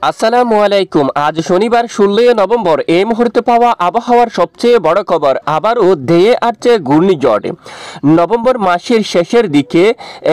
আসসালামু আলাইকুম। আজ শনিবার 16 নভেম্বর। এই মুহূর্তে পাওয়া আবহাওয়ার সবচেয়ে বড় খবর, আবারও ধেয়ে আসছে ঘূর্ণিঝড়। নভেম্বর মাসের শেষের দিকে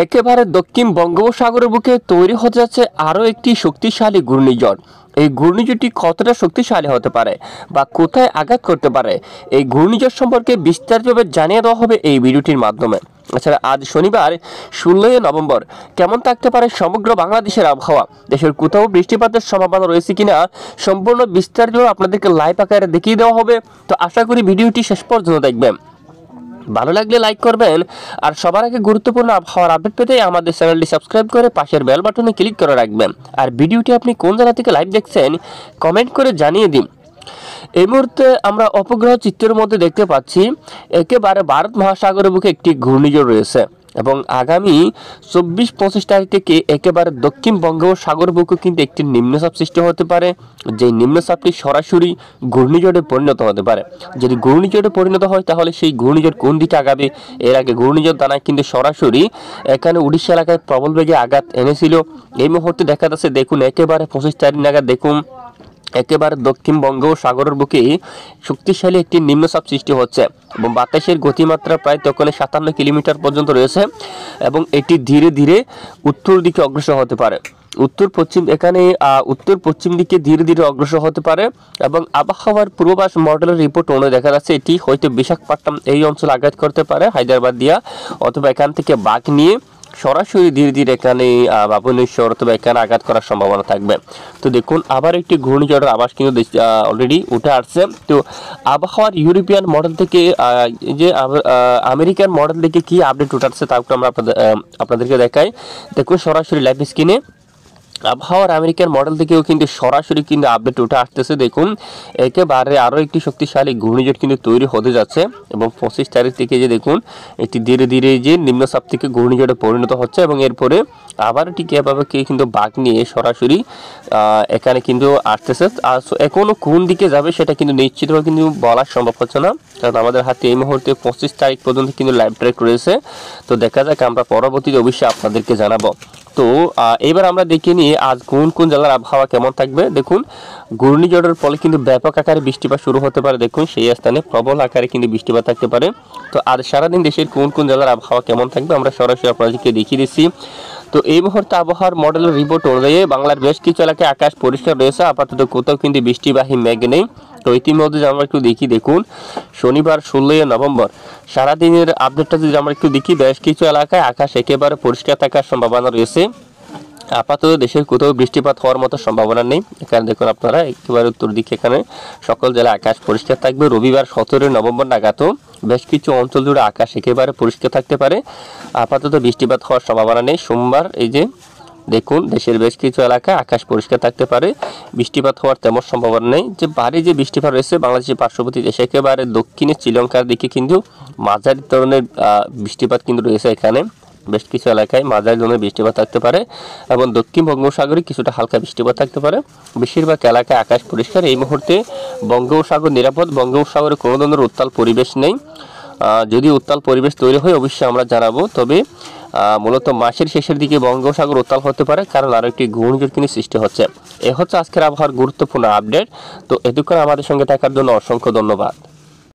একেবারে দক্ষিণ বঙ্গোপসাগরের বুকে তৈরি হতে যাচ্ছে আরও একটি শক্তিশালী ঘূর্ণিঝড়। এই ঘূর্ণিঝড়টি কতটা শক্তিশালী হতে পারে বা কোথায় আঘাত করতে পারে, এই ঘূর্ণিঝড় সম্পর্কে বিস্তারিতভাবে জানিয়ে দেওয়া হবে এই ভিডিওটির মাধ্যমে। এছাড়া আজ শনিবার 16 নভেম্বর কেমন থাকতে পারে সমগ্র বাংলাদেশের আবহাওয়া, দেশের কোথাও বৃষ্টিপাতের সম্ভাবনা রয়েছে কিনা, সম্পূর্ণ বিস্তারিত আপনাদেরকে লাইভ আকারে দেখিয়ে দেওয়া হবে। তো আশা করি ভিডিওটি শেষ পর্যন্ত দেখবেন। ভালো লাগলে লাইক করবেন, আর সবার আগে গুরুত্বপূর্ণ আবহাওয়ার আপডেট পেতে আমাদের চ্যানেলটি সাবস্ক্রাইব করে পাশের বেল বাটনে ক্লিক করে রাখবেন। আর ভিডিওটি আপনি কোন জায়গা থেকে লাইভ দেখছেন কমেন্ট করে জানিয়ে দিন। এই মুহূর্তে আমরা উপগ্রহ চিত্রের মধ্যে দেখতে পাচ্ছি একেবারে ভারত মহাসাগরের বুকে একটি ঘূর্ণিঝড় রয়েছে, এবং আগামী 24-25 তারিখ থেকে একেবারে দক্ষিণ বঙ্গোপসাগর বুকে কিন্তু একটি নিম্নচাপ সৃষ্টি হতে পারে, যে নিম্নচাপটি সরাসরি ঘূর্ণিঝড়ে পরিণত হতে পারে। যদি ঘূর্ণিঝড়ে পরিণত হয় তাহলে সেই ঘূর্ণিঝড় কোন দিকে আগাবে? এর আগে ঘূর্ণিঝড় দানায় কিন্তু সরাসরি এখানে উড়িষ্যা এলাকায় প্রবল বেগে আঘাত এনেছিল। এই মুহূর্তে দেখা যাচ্ছে, দেখুন একেবারে 25 তারিখ নাগাদ দেখুন একেবারে দক্ষিণ বঙ্গোপসাগরের বুকে শক্তিশালী একটি নিম্নচাপ সৃষ্টি হচ্ছে, এবং বাতাসের গতিমাত্রা প্রায় তখন 57 কিলোমিটার পর্যন্ত রয়েছে, এবং এটি ধীরে ধীরে উত্তর দিকে অগ্রসর হতে পারে। উত্তর পশ্চিম দিকে ধীরে ধীরে অগ্রসর হতে পারে, এবং আবহাওয়ার পূর্বাভাস মডেলের রিপোর্ট অনুযায়ী দেখা যাচ্ছে এটি হয়তো বিশাখাপট্টনম এই অঞ্চলে আঘাত করতে পারে, হায়দ্রাবাদ দিয়া, অথবা এখান থেকে বাঘ নিয়ে সরাসরি ধীরে ধীরে এখানে ভুবনেশ্বর অথবা এখানে আঘাত করার সম্ভাবনা থাকবে। তো দেখুন আবার একটি ঘূর্ণিঝড়ের আভাস কিন্তু অলরেডি উঠে আসছে। তো আবহাওয়ার ইউরোপিয়ান মডেল থেকে যে আমেরিকান মডেল থেকে কি আপডেট উঠাচ্ছে তা আমরা আপনাদেরকে দেখাই। দেখুন সরাসরি লাইভ স্ক্রিনে আবহাওয়ার আমেরিকান মডেল থেকেও কিন্তু সরাসরি কিন্তু আপডেট উঠে আসতেছে। দেখুন একেবারে আরও একটি শক্তিশালী ঘূর্ণিঝড় কিন্তু তৈরি হতে যাচ্ছে, এবং 25 তারিখ থেকে যে দেখুন এটি ধীরে ধীরে যে নিম্নচাপ থেকে ঘূর্ণিঝড়ে পরিণত হচ্ছে, এবং এরপরে আবার এটি কীভাবে কিন্তু বাঘ নিয়ে সরাসরি এখানে কিন্তু আসতেছে। আর এখনও কোন দিকে যাবে সেটা কিন্তু নিশ্চিতভাবে কিন্তু বলা সম্ভব হচ্ছে না, কারণ আমাদের হাতে এই মুহূর্তে 25 তারিখ পর্যন্ত কিন্তু লাইভ ট্র্যাক রয়েছে। তো দেখা যাক, আমরা পরবর্তীতে অবশ্যই আপনাদেরকে জানাবো। তো এবার আমরা দেখে নিই আজ কোন কোন জেলার আবহাওয়া কেমন থাকবে। দেখুন ঘূর্ণিঝড়ের ফলে কিন্তু ব্যাপক আকারে বৃষ্টিপাত শুরু হতে পারে, দেখুন সেই স্থানে প্রবল আকারে কিন্তু বৃষ্টিপাত থাকতে পারে। তো আজ সারাদিন দেশের কোন কোন জেলার আবহাওয়া কেমন থাকবে আমরা সরাসরি আপনাদেরকে দেখিয়ে দিচ্ছি। তো এই মুহূর্তে আবহাওয়ার মডেলের রিপোর্ট অনুযায়ী বাংলার বেশ কিছু এলাকায় আকাশ পরিষ্কার রয়েছে, আপাতত কোথাও কিন্তু বৃষ্টিবাহী মেঘ নেই। তো ইতিমধ্যে আমরা একটু দেখি, দেখুন শনিবার 16 নভেম্বর সারাদিনের আপডেটটা যদি আমরা একটু দেখি, বেশ কিছু এলাকায় আকাশ একেবারে পরিষ্কার থাকার সম্ভাবনা রয়েছে। আপাতত দেশের কোথাও বৃষ্টিপাত হওয়ার মতো সম্ভাবনা নেই। এখানে দেখুন আপনারা একেবারে উত্তর দিকে এখানে সকল জেলায় আকাশ পরিষ্কার থাকবে। রবিবার 17 নভেম্বর নাগাদও বেশ কিছু অঞ্চল জুড়ে আকাশ একেবারে পরিষ্কার থাকতে পারে, আপাতত বৃষ্টিপাত হওয়ার সম্ভাবনা নেই। সোমবার এই যে দেখুন দেশের বেশ কিছু এলাকায় আকাশ পরিষ্কার থাকতে পারে, বৃষ্টিপাত হওয়ার তেমন সম্ভাবনা নেই। যে ভারী যে বৃষ্টিপাত রয়েছে বাংলাদেশের পার্শ্ববর্তী দেশে একেবারে দক্ষিণে শ্রীলঙ্কার দিকে কিন্তু মাঝারি ধরনের বৃষ্টিপাত কিন্তু রয়েছে, এখানে বেশ কিছু এলাকায় মাঝারি ধরনের বৃষ্টিপাত থাকতে পারে, এবং দক্ষিণ বঙ্গোপসাগরে কিছুটা হালকা বৃষ্টিপাত থাকতে পারে। বেশিরভাগ এলাকায় আকাশ পরিষ্কার। এই মুহূর্তে বঙ্গোপসাগর নিরাপদ, বঙ্গোপসাগরে কোনো ধরনের উত্তাল পরিবেশ নেই। যদি উত্তাল পরিবেশ তৈরি হয় অবশ্যই আমরা জানাবো, তবে মূলত মাসের শেষের দিকে বঙ্গোপসাগর উত্তাল হতে পারে, কারণ আরও একটি ঘূর্ণিঝড় কিন্তু সৃষ্টি হচ্ছে। এ হচ্ছে আজকের আবহাওয়ার গুরুত্বপূর্ণ আপডেট। তো এতক্ষণ আমাদের সঙ্গে থাকার জন্য অসংখ্য ধন্যবাদ।